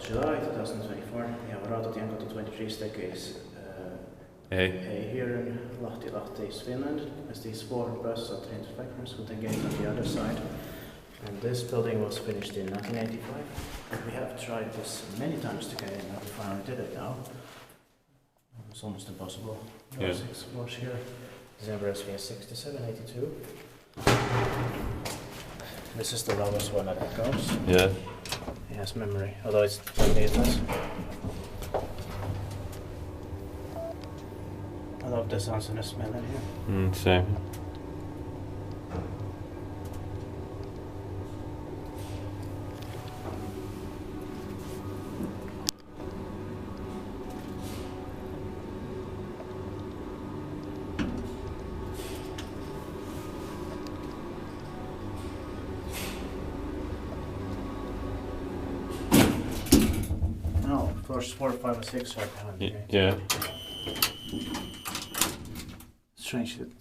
July 2024. We have Rautatienkatu 23 staircase here in Lahti, Finland. There's these 4 bus or train factories with a gate on the other side. And this building was finished in 1985. We have tried this many times to get in, and we finally did it now. It's almost impossible. There are 6 floors here. December SVS 6782. This is the lowest one that goes. Yeah. It has memory, although it's needless. I love the sounds and the smell in here. Same. No, floors 4, 5, and 6 are behind me. Yeah. Strange that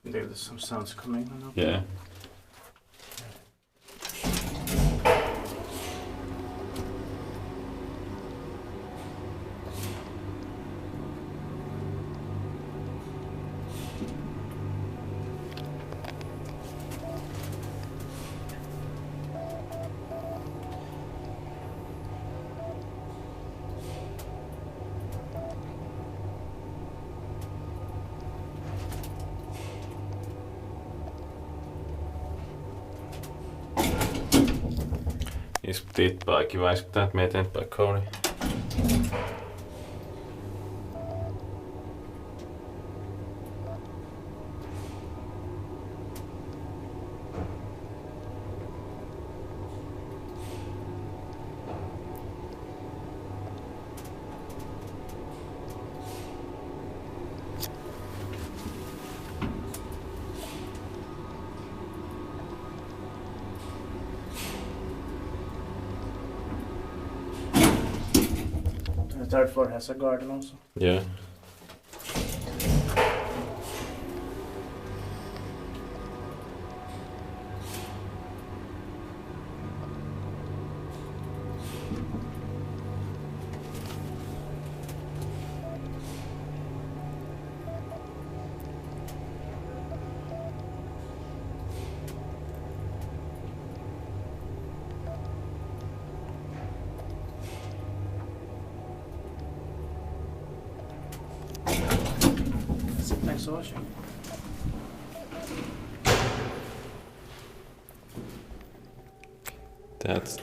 there's some sounds coming. Yeah. Iskut tippaa, kiva iskuttaa, että me eteenpäin kouli. The 3rd floor has a garden also. Yeah. Thanks for watching. That's